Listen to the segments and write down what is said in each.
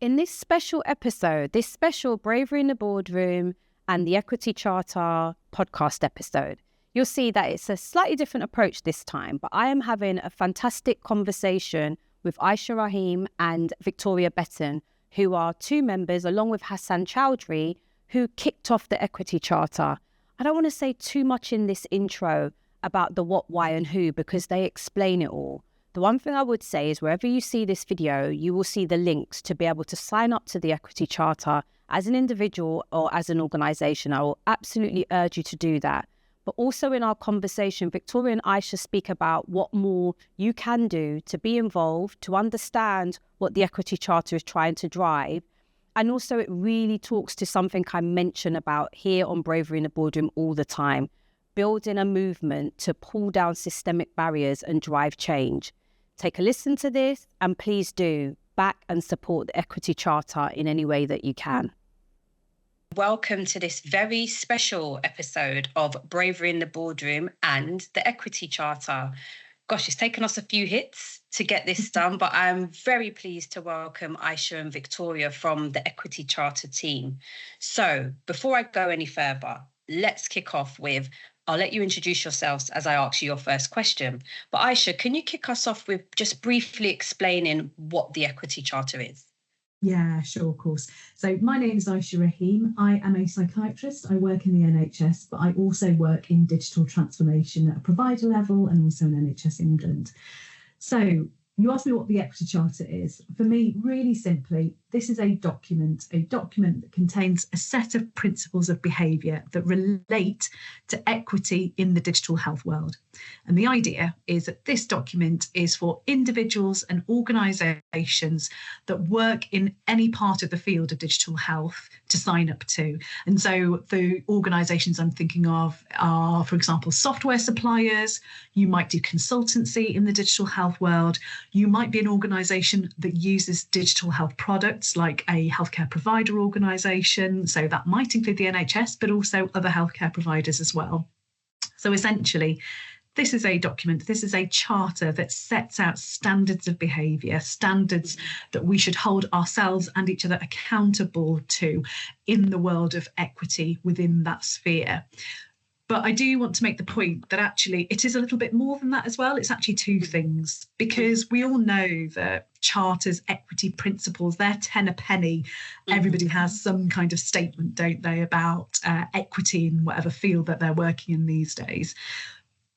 In this special episode, this special Bravery in the Boardroom and the Equity Charter podcast episode, you'll see that it's a slightly different approach this time, but I am having a fantastic conversation with Ayesha Rahim and Victoria Betton, who are two members, along with Hassan Chaudhury, who kicked off the Equity Charter. I don't want to say too much in this intro about the what, why and who, because they explain it all. The one thing I would say is wherever you see this video, you will see the links to be able to sign up to the Equity Charter as an individual or as an organisation. I will absolutely urge you to do that. But also in our conversation, Victoria and Ayesha speak about what more you can do to be involved, to understand what the Equity Charter is trying to drive. And also it really talks to something I mention about here on Bravery in the Boardroom all the time, building a movement to pull down systemic barriers and drive change. Take a listen to this and please do back and support the Equity Charter in any way that you can. Welcome to this very special episode of Bravery in the Boardroom and the Equity Charter. Gosh, it's taken us a few hits to get this done, but I'm very pleased to welcome Ayesha and Victoria from the Equity Charter team. So before I go any further, let's kick off with, I'll let you introduce yourselves as I ask you your first question. But Ayesha, can you kick us off with just briefly explaining what the Equity Charter is? Yeah, sure, of course. So my name is Ayesha Rahim. I am a psychiatrist. I work in the NHS, but I also work in digital transformation at a provider level and also in NHS England. So you asked me what the Equity Charter is. For me, really simply, this is a document that contains a set of principles of behaviour that relate to equity in the digital health world. And the idea is that this document is for individuals and organisations that work in any part of the field of digital health to sign up to. And so the organisations I'm thinking of are, for example, software suppliers. You might do consultancy in the digital health world. You might be an organisation that uses digital health products like a healthcare provider organisation. So that might include the NHS, but also other healthcare providers as well. So essentially, this is a document, this is a charter that sets out standards of behaviour, standards that we should hold ourselves and each other accountable to in the world of equity within that sphere. But I do want to make the point that actually it is a little bit more than that as well. It's actually two things, because we all know that charters, equity principles, they're 10 a penny. Everybody has some kind of statement, don't they, about equity in whatever field that they're working in these days.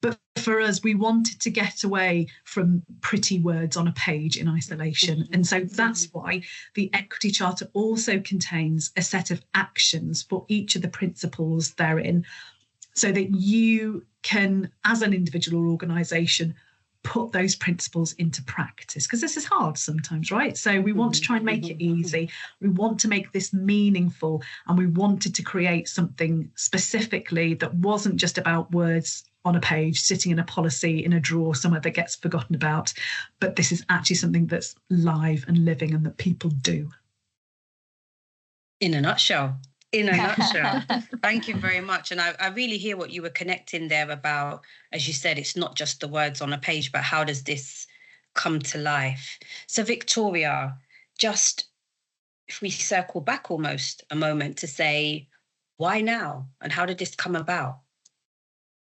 But for us, we wanted to get away from pretty words on a page in isolation. And so that's why the Equity Charter also contains a set of actions for each of the principles therein, so that you can, as an individual or organisation, put those principles into practice. Because this is hard sometimes, right? So we want to try and make it easy. We want to make this meaningful, and we wanted to create something specifically that wasn't just about words on a page, sitting in a policy in a drawer somewhere that gets forgotten about, but this is actually something that's live and living and that people do. In a nutshell. Thank you very much. And I really hear what you were connecting there about, as you said, it's not just the words on a page, but how does this come to life? So Victoria, just if we circle back almost a moment to say, why now? And how did this come about?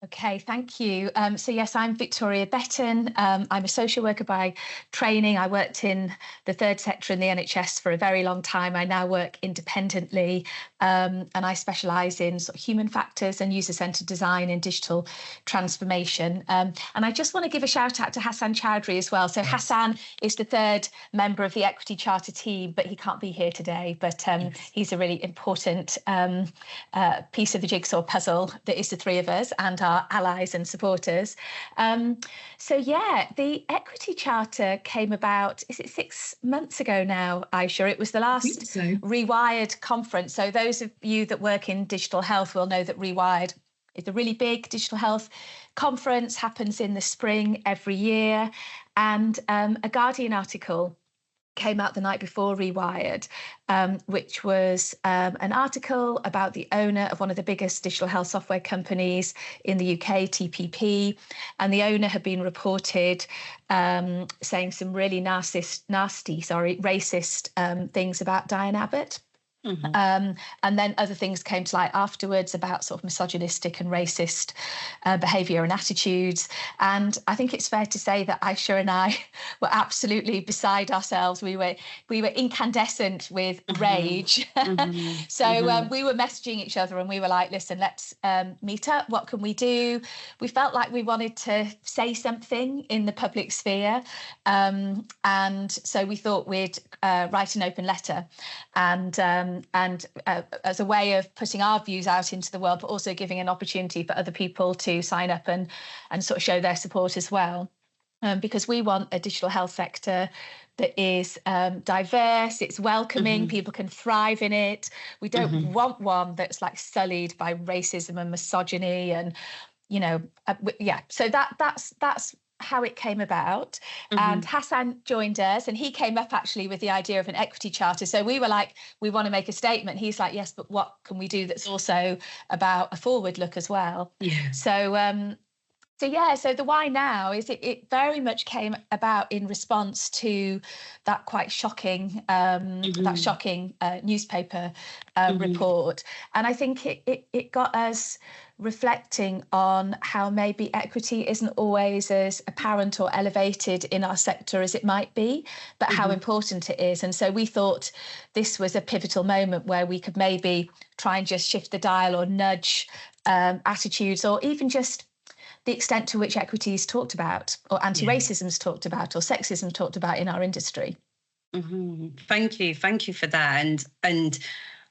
Okay, thank you. So yes, I'm Victoria Betton. I'm a social worker by training. I worked in the third sector in the NHS for a very long time. I now work independently, and I specialise in sort of human factors and user-centred design and digital transformation. And I just want to give a shout out to Hassan Chaudhury as well. So Hassan is the third member of the Equity Charter team, but he can't be here today. But he's a really important piece of the jigsaw puzzle that is the three of us and our allies and supporters. So yeah, the Equity Charter came about, is it 6 months ago now, Ayesha? It was the last Rewired conference. So those of you that work in digital health will know that Rewired is a really big digital health conference, happens in the spring every year. And a Guardian article came out the night before Rewired, which was an article about the owner of one of the biggest digital health software companies in the UK, TPP. And the owner had been reported saying some really racist things about Diane Abbott. And then other things came to light afterwards about sort of misogynistic and racist behaviour and attitudes. And I think it's fair to say that Ayesha and I were absolutely beside ourselves. We were incandescent with rage. So we were messaging each other and we were like, listen, let's meet up. What can we do? We felt like we wanted to say something in the public sphere. And so we thought we'd write an open letter and as a way of putting our views out into the world, but also giving an opportunity for other people to sign up and sort of show their support as well. Because we want a digital health sector that is diverse, it's welcoming, people can thrive in it. We don't want one that's like sullied by racism and misogyny and, so that's how it came about. And Hassan joined us and he came up actually with the idea of an equity charter. So we were like, we want to make a statement. He's like, yes, but what can we do that's also about a forward look as well? So the why now is it very much came about in response to that quite shocking newspaper report. And I think it got us reflecting on how maybe equity isn't always as apparent or elevated in our sector as it might be, but how important it is. And so we thought this was a pivotal moment where we could maybe try and just shift the dial or nudge attitudes, or even just the extent to which equity is talked about, or anti-racism is talked about, or sexism is talked about in our industry. Thank you for that. And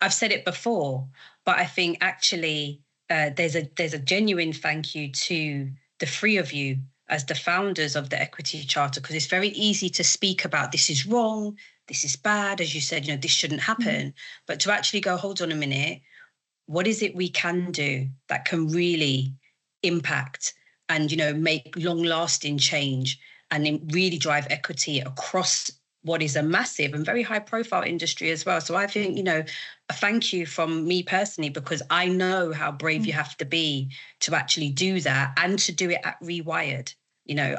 I've said it before, but I think actually there's a genuine thank you to the three of you as the founders of the Equity Charter, because it's very easy to speak about this is wrong, this is bad, as you said, this shouldn't happen, but to actually go, hold on a minute, what is it we can do that can really impact and, make long-lasting change and really drive equity across what is a massive and very high-profile industry as well. So I think, a thank you from me personally, because I know how brave you have to be to actually do that and to do it at Rewired.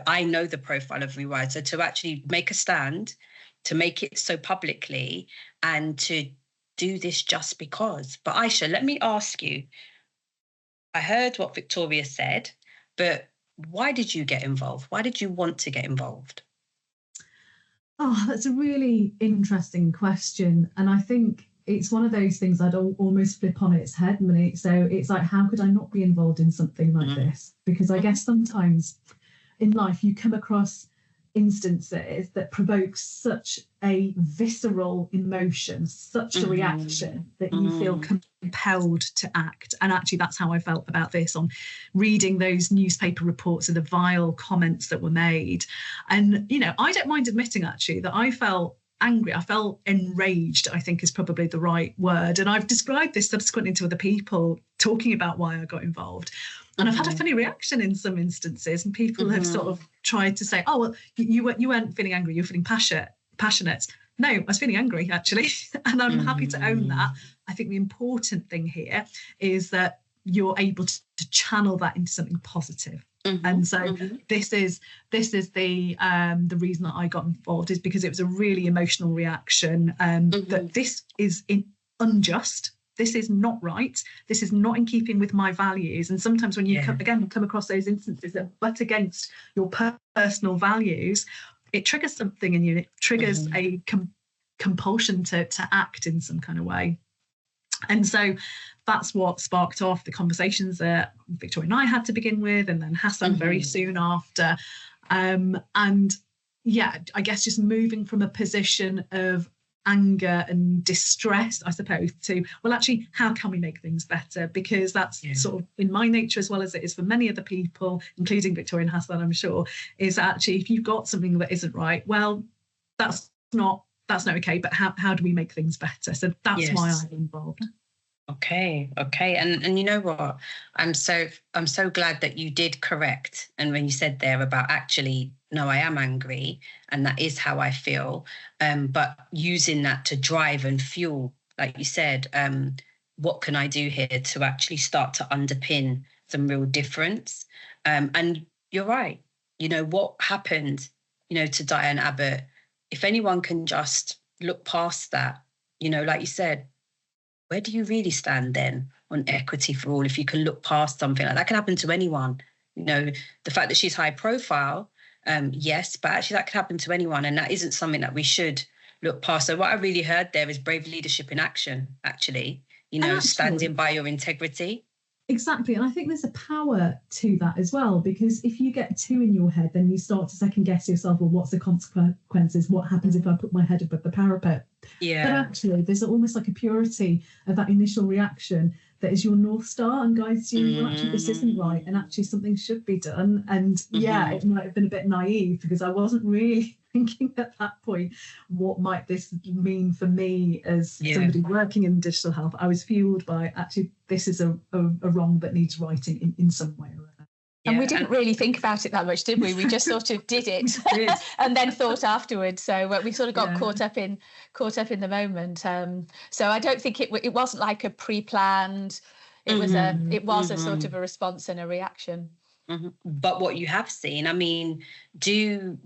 I know the profile of Rewired. So to actually make a stand, to make it so publicly and to do this just because. But Ayesha, let me ask you, I heard what Victoria said, but why did you get involved? Why did you want to get involved? Oh, that's a really interesting question. And I think it's one of those things I'd almost flip on its head, Monique. So it's like, how could I not be involved in something like this? Because I guess sometimes in life you come across instances that provoke such a visceral emotion, such a reaction that you feel compelled to act. And actually that's how I felt about this on reading those newspaper reports of the vile comments that were made. And I don't mind admitting actually that I felt angry. I felt enraged, I think is probably the right word. And I've described this subsequently to other people talking about why I got involved. And I've had a funny reaction in some instances, and people have sort of tried to say, oh, well, you weren't feeling angry, you were feeling passionate. No, I was feeling angry, actually. And I'm happy to own that. I think the important thing here is that you're able to channel that into something positive. And so this is the reason that I got involved, is because it was a really emotional reaction that this is unjust. This is not right. This is not in keeping with my values. And sometimes when you come across those instances that butt against your personal values, it triggers something in you. It triggers a compulsion to act in some kind of way. And so that's what sparked off the conversations that Victoria and I had to begin with, and then Hassan very soon after. And I guess just moving from a position of anger and distress, I suppose, to, well, actually, how can we make things better? Because that's sort of in my nature, as well as it is for many other people, including Victoria and Hassan, I'm sure, is actually, if you've got something that isn't right, well, that's not okay, but how do we make things better? So that's why I'm involved. Okay. And you know what? I'm so glad that you did correct. And when you said there about actually no, I am angry and that is how I feel. But using that to drive and fuel, like you said, what can I do here to actually start to underpin some real difference? And you're right. You know, what happened, you know, to Diane Abbott, if anyone can just look past that, you know, like you said, where do you really stand then on equity for all? If you can look past something like that, can happen to anyone. You know, the fact that she's high profile, yes, but actually that could happen to anyone. And that isn't something that we should look past. So what I really heard there is brave leadership in action, actually, you know, standing by your integrity. Exactly. And I think there's a power to that as well, because if you get too in your head, then you start to second guess yourself, well, what's the consequences? What happens if I put my head above the parapet? Yeah. But actually, there's almost like a purity of that initial reaction that is your North Star and guides you, well, actually, this isn't right, and actually something should be done. And yeah, it might have been a bit naive because I wasn't really thinking at that point, what might this mean for me as somebody working in digital health? I was fueled by, actually, this is a wrong that needs righting in some way or other. And we didn't really think about it that much, did we? We just sort of did it and then thought afterwards. So we sort of got caught up in the moment. So I don't think it wasn't like a pre-planned. It was a sort of a response and a reaction. But what you have seen, I mean, do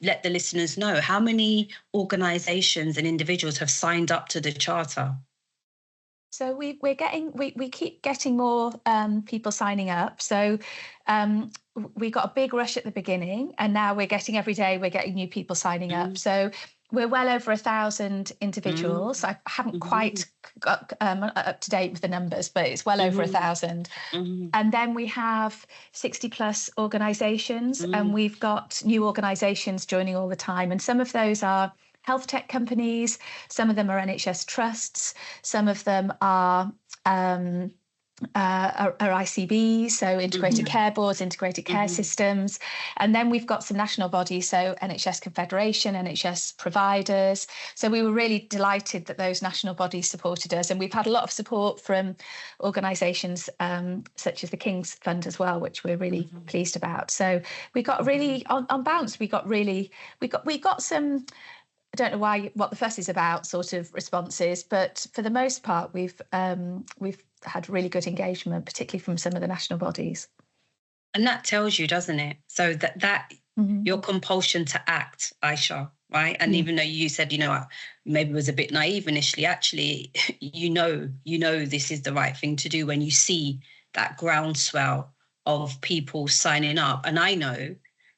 let the listeners know how many organisations and individuals have signed up to the charter. So we keep getting more people signing up. So we got a big rush at the beginning, and now we're getting every day we're getting new people signing up. So we're well over 1,000 individuals. I haven't quite got up to date with the numbers, but it's well over 1,000. And then we have 60 plus organisations, and we've got new organisations joining all the time. And some of those are health tech companies, some of them are NHS trusts, some of them are ICBs, so integrated care boards, integrated care systems. And then we've got some national bodies, so NHS Confederation, NHS providers. So we were really delighted that those national bodies supported us. And we've had a lot of support from organisations such as the King's Fund as well, which we're really pleased about. So we got really, on bounce, we got some, I don't know what the fuss is about sort of responses, but for the most part, we've had really good engagement, particularly from some of the national bodies. And that tells you, doesn't it? So that your compulsion to act, Ayesha, right? And even though you said, you know, maybe it was a bit naive initially, actually, you know, this is the right thing to do when you see that groundswell of people signing up. And I know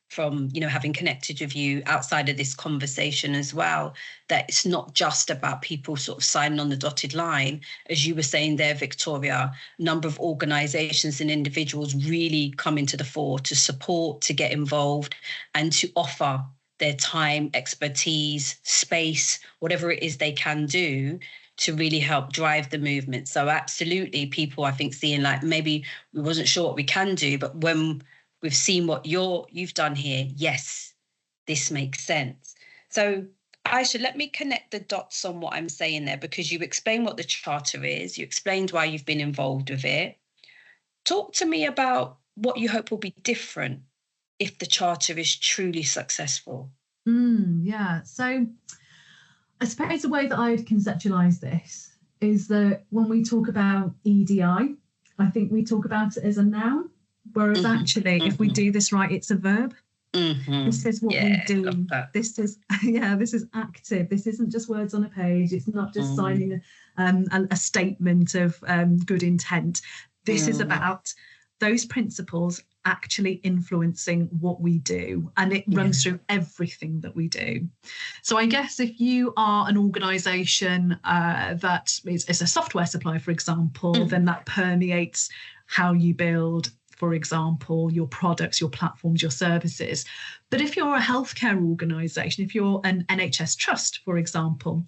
from, you know, having connected with you outside of this conversation as well, that it's not just about people sort of signing on the dotted line. As you were saying there, Victoria, a number of organisations and individuals really come into the fore to support, to get involved and to offer their time, expertise, space, whatever it is they can do to really help drive the movement. So absolutely, people, I think, seeing like maybe we wasn't sure what we can do, but when we've seen what you've done here, yes, this makes sense. So Ayesha, let me connect the dots on what I'm saying there, because you explained what the charter is, you explained why you've been involved with it. Talk to me about what you hope will be different if the charter is truly successful. Yeah, so I suppose the way that I'd conceptualise this is that when we talk about EDI, I think we talk about it as a noun. Whereas actually, if we do this right, it's a verb. This is what we do. This is active. This isn't just words on a page. It's not just signing a statement of good intent. This is about those principles actually influencing what we do, and it runs through everything that we do. So I guess if you are an organisation that is a software supplier, for example, then that permeates how you build, for example, your products, your platforms, your services. But if you're a healthcare organisation, if you're an NHS trust, for example,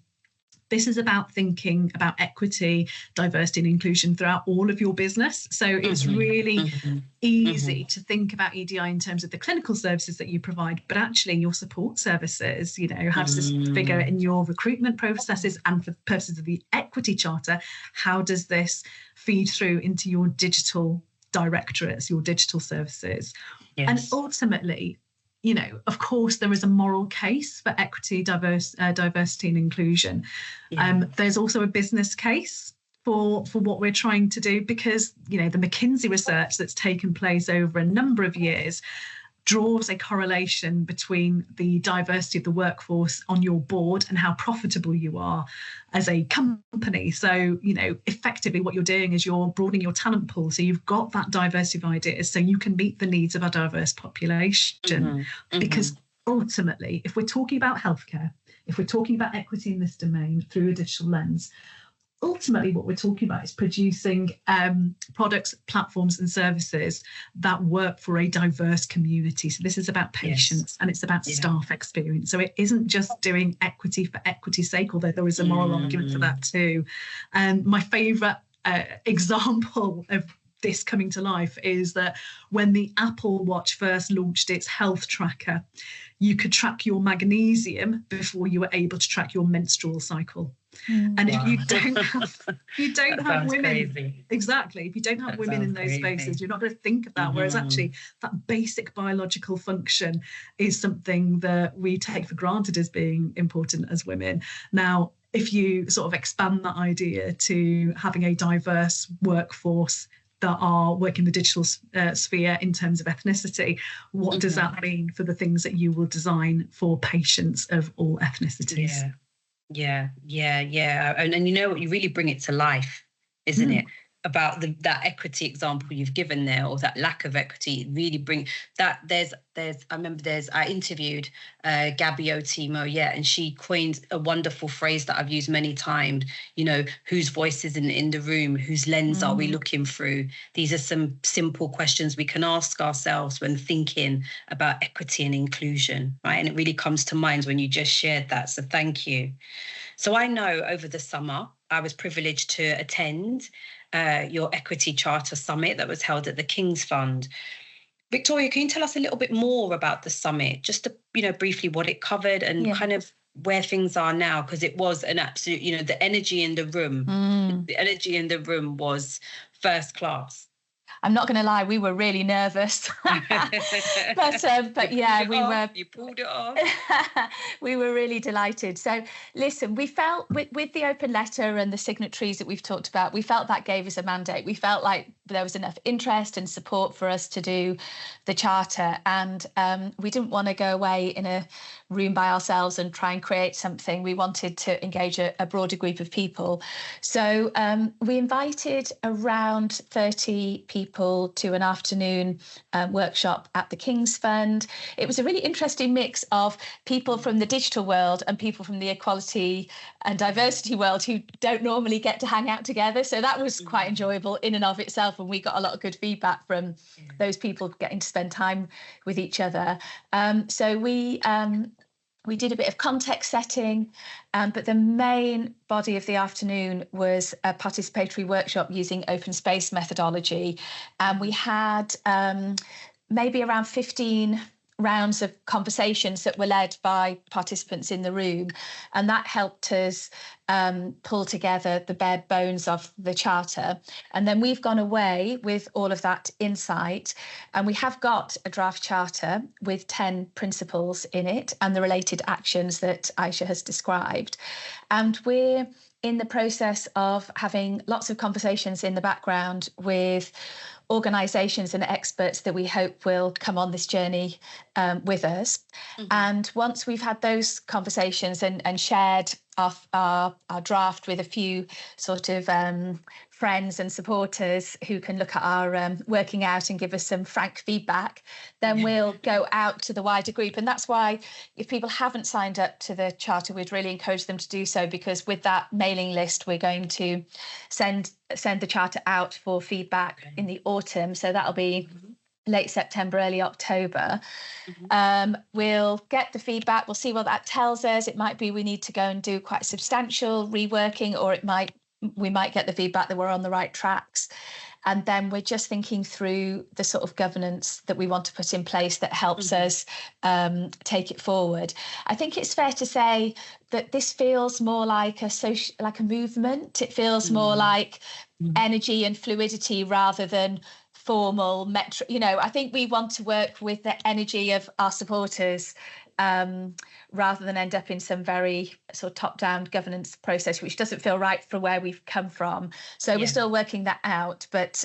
this is about thinking about equity, diversity and inclusion throughout all of your business. So it's really easy to think about EDI in terms of the clinical services that you provide, but actually your support services, you know, how does this figure in your recruitment processes? And for the purposes of the equity charter, how does this feed through into your digital directorates, your digital services? And ultimately, of course, there is a moral case for equity, diversity and inclusion. There's also a business case for what we're trying to do, because, the McKinsey research that's taken place over a number of years draws a correlation between the diversity of the workforce on your board and how profitable you are as a company. So, effectively what you're doing is you're broadening your talent pool. So you've got that diversity of ideas so you can meet the needs of a diverse population. Because ultimately, if we're talking about healthcare, if we're talking about equity in this domain through a digital lens, ultimately what we're talking about is producing products, platforms and services that work for a diverse community. So this is about patients and it's about staff experience. So it isn't just doing equity for equity's sake, although there is a moral argument for that too. And my favourite example of this coming to life is that when the Apple Watch first launched its health tracker, you could track your magnesium before you were able to track your menstrual cycle. And if you don't have women, crazy. Exactly, if you don't have women in those spaces, you're not going to think of that. Whereas actually that basic biological function is something that we take for granted as being important as women. Now, if you sort of expand that idea to having a diverse workforce that are working the digital sphere in terms of ethnicity, what does that mean for the things that you will design for patients of all ethnicities? Yeah. And you really bring it to life, isn't it? About that equity example you've given there, or that lack of equity, really bring that. I interviewed Gabby Otimo, and she coined a wonderful phrase that I've used many times, whose voice is in the room, whose lens are we looking through? These are some simple questions we can ask ourselves when thinking about equity and inclusion, right? And it really comes to mind when you just shared that, so thank you. So I know over the summer, I was privileged to attend your Equity Charter Summit that was held at the King's Fund. Victoria, can you tell us a little bit more about the summit, just to, briefly what it covered and kind of where things are now? Because it was an absolute, the energy in the room was first class. I'm not going to lie, we were really nervous, but you pulled it off. We were really delighted. So listen, we felt with the open letter and the signatories that we've talked about, we felt that gave us a mandate. We felt like there was enough interest and support for us to do the charter, and we didn't want to go away in a room by ourselves and try and create something. We wanted to engage a broader group of people. So we invited around 30 people to an afternoon workshop at the King's Fund. It was a really interesting mix of people from the digital world and people from the equality and diversity world who don't normally get to hang out together. So that was quite enjoyable in and of itself, and we got a lot of good feedback from those people getting to spend time with each other. So we did a bit of context setting, but the main body of the afternoon was a participatory workshop using open space methodology. And we had maybe around 15 rounds of conversations that were led by participants in the room. And that helped us pull together the bare bones of the charter. And then we've gone away with all of that insight. And we have got a draft charter with 10 principles in it and the related actions that Ayesha has described. And we're in the process of having lots of conversations in the background with organisations and experts that we hope will come on this journey with us. And once we've had those conversations and shared our draft with a few sort of friends and supporters who can look at our working out and give us some frank feedback, then we'll go out to the wider group. And that's why if people haven't signed up to the charter, we'd really encourage them to do so, because with that mailing list, we're going to send the charter out for feedback in the autumn. So that'll be late September, early October. We'll get the feedback. We'll see what that tells us. It might be we need to go and do quite substantial reworking, or we might get the feedback that we're on the right tracks. And then we're just thinking through the sort of governance that we want to put in place that helps us take it forward. I think it's fair to say that this feels more like a movement. It feels more like energy and fluidity rather than formal metro. I think we want to work with the energy of our supporters, rather than end up in some very sort of top-down governance process, which doesn't feel right for where we've come from. So we're still working that out. But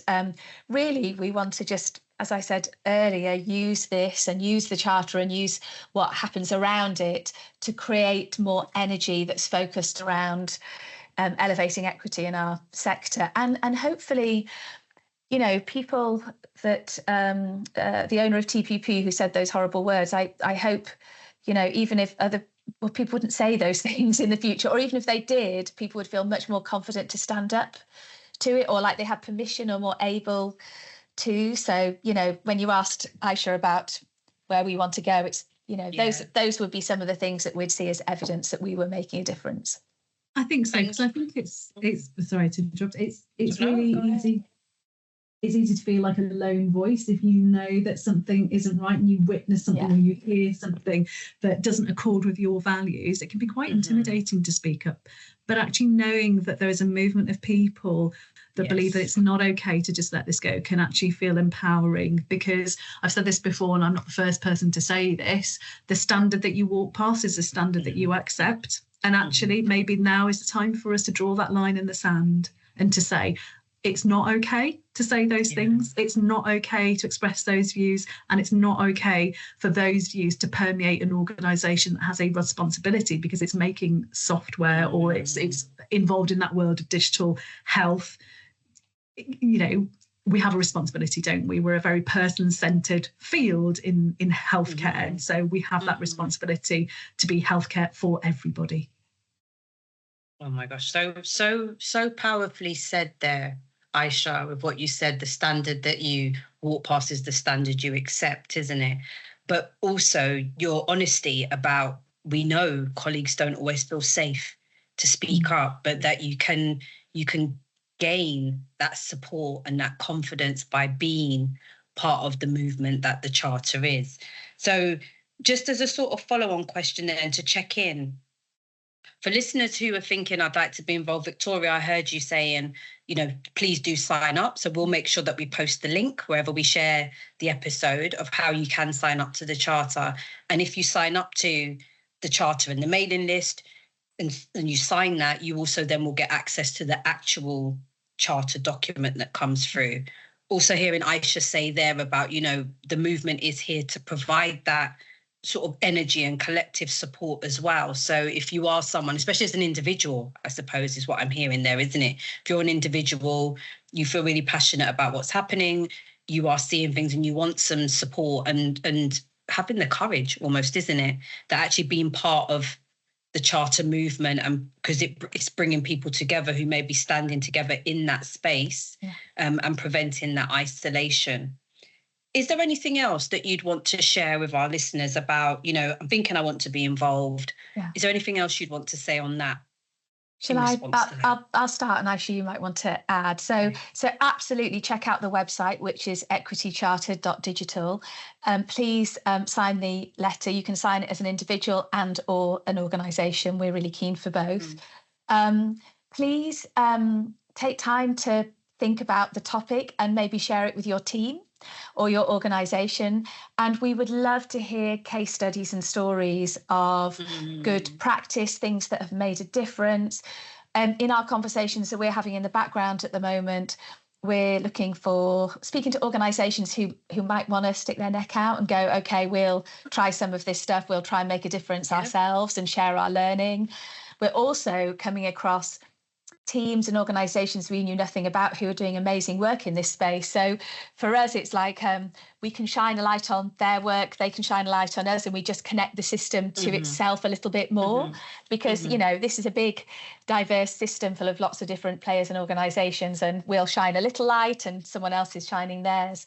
really, we want to just, as I said earlier, use this and use the charter and use what happens around it to create more energy that's focused around elevating equity in our sector. And hopefully, people that the owner of TPP who said those horrible words, I hope, even if people wouldn't say those things in the future, or even if they did, people would feel much more confident to stand up to it, or like they had permission or more able to. So, when you asked Ayesha about where we want to go, it's, those would be some of the things that we'd see as evidence that we were making a difference. I think so, because I think it's sorry to interrupt. It's really easy. It's easy to feel like a lone voice if you know that something isn't right and you witness something or you hear something that doesn't accord with your values. It can be quite intimidating to speak up. But actually knowing that there is a movement of people that believe that it's not okay to just let this go can actually feel empowering, because I've said this before and I'm not the first person to say this, the standard that you walk past is the standard that you accept. And actually maybe now is the time for us to draw that line in the sand and to say, it's not okay to say those things. It's not okay to express those views. And it's not okay for those views to permeate an organisation that has a responsibility because it's making software or it's involved in that world of digital health. We have a responsibility, don't we? We're a very person-centred field in healthcare. So we have that responsibility to be healthcare for everybody. Oh my gosh, so powerfully said there, Ayesha, with what you said. The standard that you walk past is the standard you accept, isn't it? But also your honesty about, we know colleagues don't always feel safe to speak up, but that you can gain that support and that confidence by being part of the movement that the charter is. So just as a sort of follow-on question then, to check in, for listeners who are thinking, I'd like to be involved, Victoria, I heard you saying, please do sign up. So we'll make sure that we post the link wherever we share the episode of how you can sign up to the charter. And if you sign up to the charter and the mailing list and you sign that, you also then will get access to the actual charter document that comes through. Also hearing Ayesha say there about, the movement is here to provide that sort of energy and collective support as well. So if you are someone, especially as an individual, I suppose is what I'm hearing there, isn't it? If you're an individual, you feel really passionate about what's happening, you are seeing things and you want some support and having the courage almost, isn't it? That actually being part of the charter movement, and because it's bringing people together who may be standing together in that space, and preventing that isolation. Is there anything else that you'd want to share with our listeners about, I'm thinking I want to be involved. Yeah. Is there anything else you'd want to say on that? Shall I? I'll start, and Ayesha, you might want to add. So absolutely check out the website, which is equitycharter.digital. Please sign the letter. You can sign it as an individual and or an organisation. We're really keen for both. Please take time to think about the topic and maybe share it with your team or your organisation. And we would love to hear case studies and stories of good practice, things that have made a difference. In our conversations that we're having in the background at the moment, we're speaking to organisations who might want to stick their neck out and go, okay, we'll try some of this stuff. We'll try and make a difference ourselves and share our learning. We're also coming across teams and organisations we knew nothing about who are doing amazing work in this space. So for us, it's like we can shine a light on their work, they can shine a light on us, and we just connect the system to itself a little bit more because, this is a big, diverse system full of lots of different players and organisations, and we'll shine a little light and someone else is shining theirs.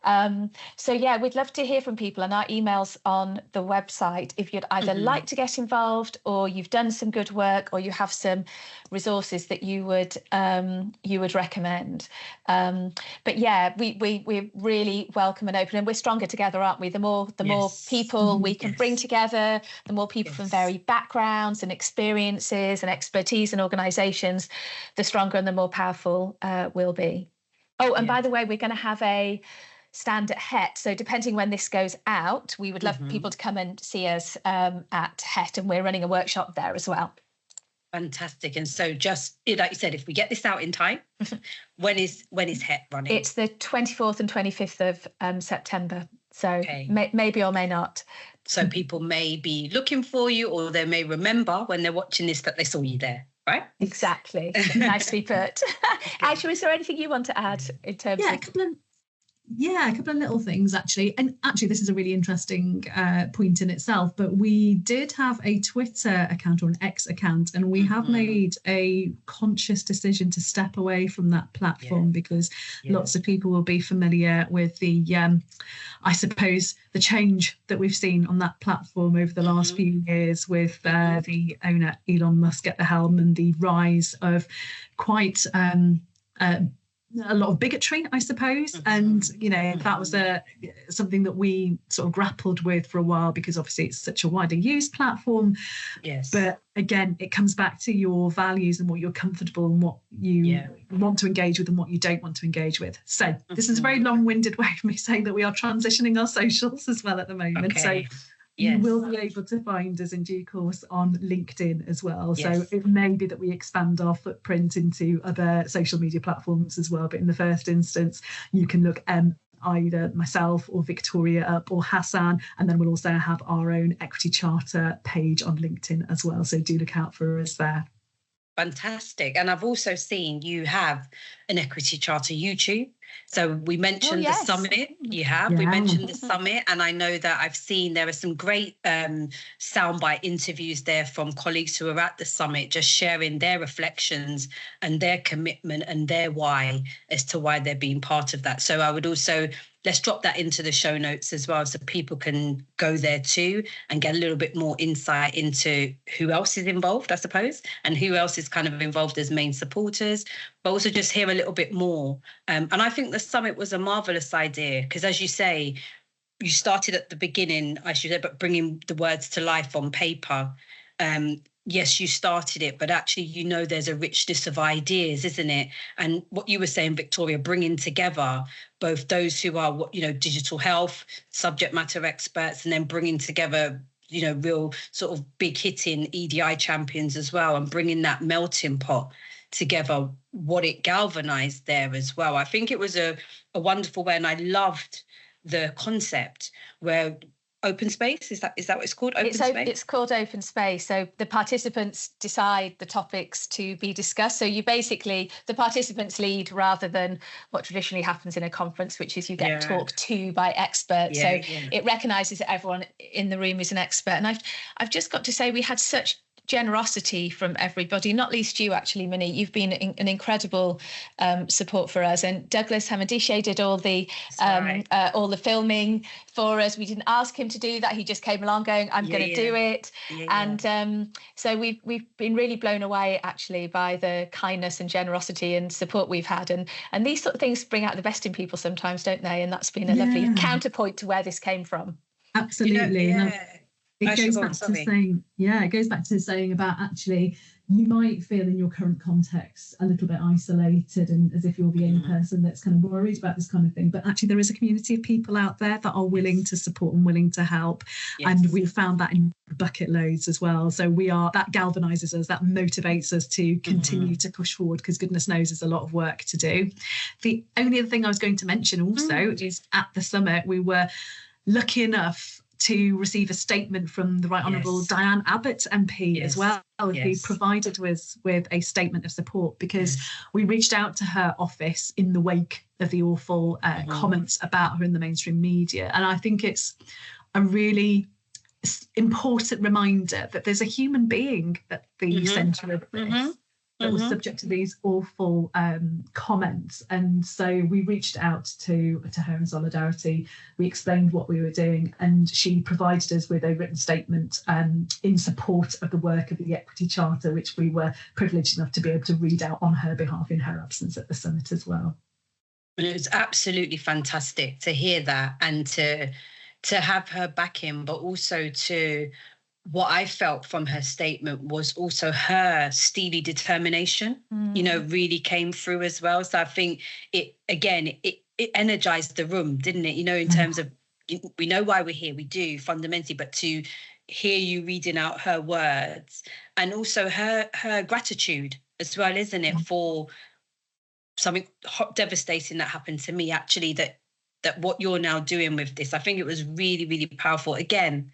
We'd love to hear from people, and our email's on the website if you'd either like to get involved, or you've done some good work, or you have some resources that you would recommend. We really welcome and open, and we're stronger together, aren't we? The more people we can bring together, the more people from varied backgrounds and experiences and expertise and organisations, the stronger and the more powerful we'll be. Oh, and by the way, we're going to have a stand at HET. So depending when this goes out, we would love people to come and see us at HET, and we're running a workshop there as well. Fantastic. And so just like you said, if we get this out in time, when is HET running? It's the 24th and 25th of September. So maybe or may not. So people may be looking for you, or they may remember when they're watching this that they saw you there, right? Exactly. Nicely put. Ayesha, is there anything you want to add in terms of... a couple of little things, actually. And actually, this is a really interesting point in itself. But we did have a Twitter account, or an X account, and we have made a conscious decision to step away from that platform because lots of people will be familiar with the, I suppose, the change that we've seen on that platform over the last few years with the owner, Elon Musk, at the helm, and the rise of quite... a lot of bigotry, I suppose. And, that was something that we sort of grappled with for a while, because obviously it's such a widely used platform. Yes. But again, it comes back to your values and what you're comfortable and what you want to engage with and what you don't want to engage with. So this is a very long-winded way of me saying that we are transitioning our socials as well at the moment. Okay. So you will be able to find us in due course on LinkedIn as well. Yes. So it may be that we expand our footprint into other social media platforms as well. But in the first instance, you can look either myself or Victoria up, or Hassan, and then we'll also have our own Equity Charter page on LinkedIn as well. So do look out for us there. Fantastic. And I've also seen you have an Equity Charter YouTube. So we mentioned the summit. We mentioned the summit, and I know that I've seen there are some great soundbite interviews there from colleagues who are at the summit, just sharing their reflections and their commitment and their why as to why they're being part of that. So I would also, let's drop that into the show notes as well, so people can go there too and get a little bit more insight into who else is involved, I suppose, and who else is kind of involved as main supporters, but also just hear a little bit more. And I think the summit was a marvelous idea, because as you say, you started at the beginning, I should say, but bringing the words to life on paper. Yes, you started it, but actually, there's a richness of ideas, isn't it? And what you were saying, Victoria, bringing together both those who are, digital health, subject matter experts, and then bringing together, real sort of big hitting EDI champions as well, and bringing that melting pot together, what it galvanized there as well. I think it was a wonderful way, and I loved the concept where open space, is that what it's called? It's called open space. So the participants decide the topics to be discussed. So you basically, the participants lead rather than what traditionally happens in a conference, which is you get talked to by experts. It recognises that everyone in the room is an expert. And I've just got to say, we had such generosity from everybody, not least you, actually, Monique. You've been an incredible support for us. And Douglas Hamadishe did all the filming for us. We didn't ask him to do that. He just came along going, I'm going to do it. And so we've been really blown away, actually, by the kindness and generosity and support we've had. And these sort of things bring out the best in people sometimes, don't they? And that's been a lovely counterpoint to where this came from. Absolutely. It goes back to saying about, actually, you might feel in your current context a little bit isolated and as if you're the only person that's kind of worried about this kind of thing. But actually, there is a community of people out there that are willing to support and willing to help. Yes. And we've found that in bucket loads as well. So that galvanizes us, that motivates us to continue to push forward, because goodness knows there's a lot of work to do. The only other thing I was going to mention also is at the summit, we were lucky enough to receive a statement from the Right Honourable Diane Abbott MP as well, who provided us with a statement of support, because we reached out to her office in the wake of the awful comments about her in the mainstream media. And I think it's a really important reminder that there's a human being at the centre of this. That was subject to these awful comments. And so we reached out to her in solidarity. We explained what we were doing, and she provided us with a written statement in support of the work of the Equity Charter, which we were privileged enough to be able to read out on her behalf in her absence at the summit as well. And it was absolutely fantastic to hear that, and to have her back in, but also to what I felt from her statement was also her steely determination, really came through as well. So I think it energized the room, didn't it? In terms of, we know why we're here, we do fundamentally, but to hear you reading out her words and also her gratitude as well, isn't it, for something devastating that happened to me, actually, that what you're now doing with this. I think it was really, really powerful. Again,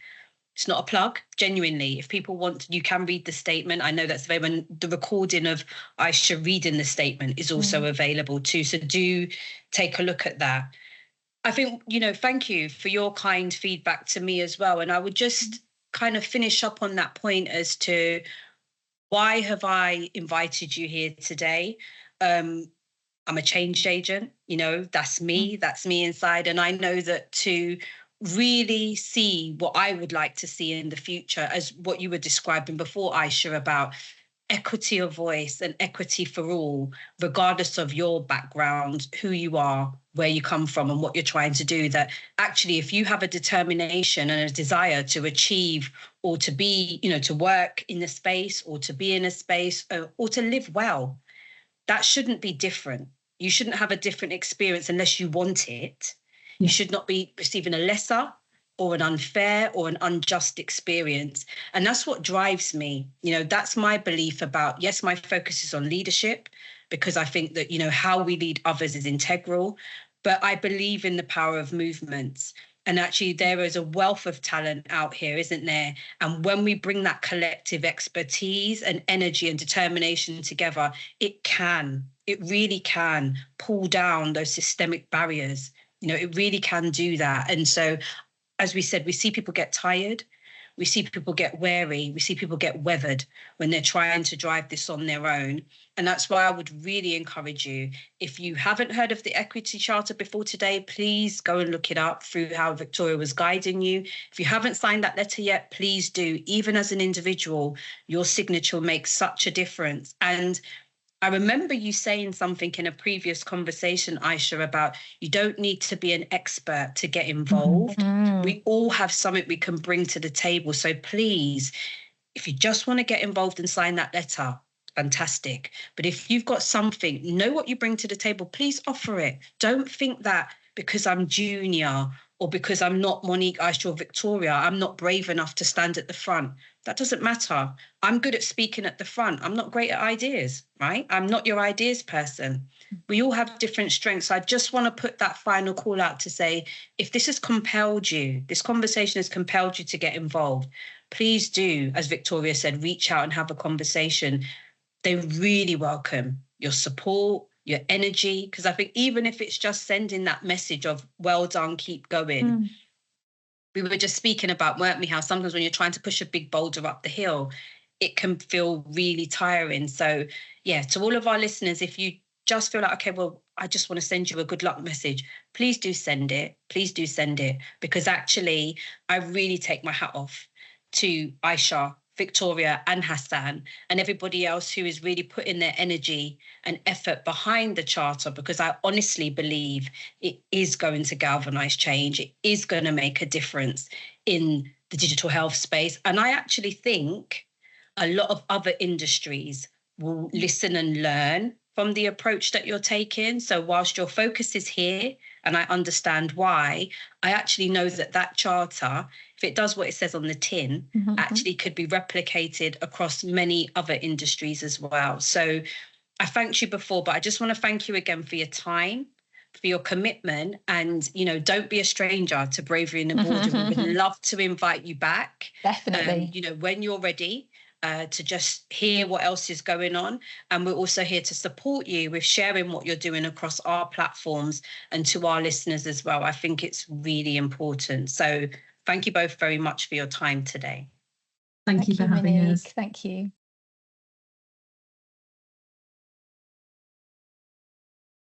it's not a plug, genuinely. If people want, you can read the statement. I know that's available. And the recording of Ayesha reading the statement is also available too. So do take a look at that. I think, thank you for your kind feedback to me as well. And I would just kind of finish up on that point as to why have I invited you here today? I'm a change agent, that's me inside. And I know that to really see what I would like to see in the future, as what you were describing before, Ayesha, about equity of voice and equity for all, regardless of your background, who you are, where you come from and what you're trying to do, that actually if you have a determination and a desire to achieve or to be, to work in a space or to be in a space or to live well, that shouldn't be different. You shouldn't have a different experience unless you want it. You should not be receiving a lesser or an unfair or an unjust experience. And that's what drives me. That's my belief about, yes, my focus is on leadership, because I think that, how we lead others is integral. But I believe in the power of movements. And actually, there is a wealth of talent out here, isn't there? And when we bring that collective expertise and energy and determination together, it really can pull down those systemic barriers. It really can do that. And so, as we said, we see people get tired. We see people get wary. We see people get weathered when they're trying to drive this on their own. And that's why I would really encourage you, if you haven't heard of the Equity Charter before today, please go and look it up through how Victoria was guiding you. If you haven't signed that letter yet, please do. Even as an individual, your signature makes such a difference. And I remember you saying something in a previous conversation, Ayesha, about you don't need to be an expert to get involved. We all have something we can bring to the table. So please, if you just want to get involved and sign that letter, fantastic. But if you've got something, know what you bring to the table, please offer it. Don't think that because I'm junior or because I'm not Monique, Ayesha, or Victoria, I'm not brave enough to stand at the front. That doesn't matter. I'm good at speaking at the front. I'm not great at ideas, right? I'm not your ideas person. We all have different strengths. I just want to put that final call out to say, if this has compelled you, this conversation has compelled you to get involved, please do, as Victoria said, reach out and have a conversation. They really welcome your support, your energy, because I think even if it's just sending that message of well done, keep going. We were just speaking about, weren't we, how sometimes when you're trying to push a big boulder up the hill, it can feel really tiring. So yeah, to all of our listeners, if you just feel like, okay, well, I just want to send you a good luck message, please do send it. Please do send it, because actually I really take my hat off to Ayesha, Victoria and Hassan and everybody else who is really putting their energy and effort behind the charter, because I honestly believe it is going to galvanise change. It is going to make a difference in the digital health space. And I actually think a lot of other industries will listen and learn from the approach that you're taking. So whilst your focus is here, and I understand why, I actually know that that charter, if it does what it says on the tin, actually could be replicated across many other industries as well. So I thanked you before, but I just want to thank you again for your time, for your commitment, and, don't be a stranger to Bravery in the Boardroom. We would love to invite you back. Definitely. When you're ready. To just hear what else is going on. And we're also here to support you with sharing what you're doing across our platforms and to our listeners as well. I think it's really important. So thank you both very much for your time today. Thank you for having Monique. us. Thank you.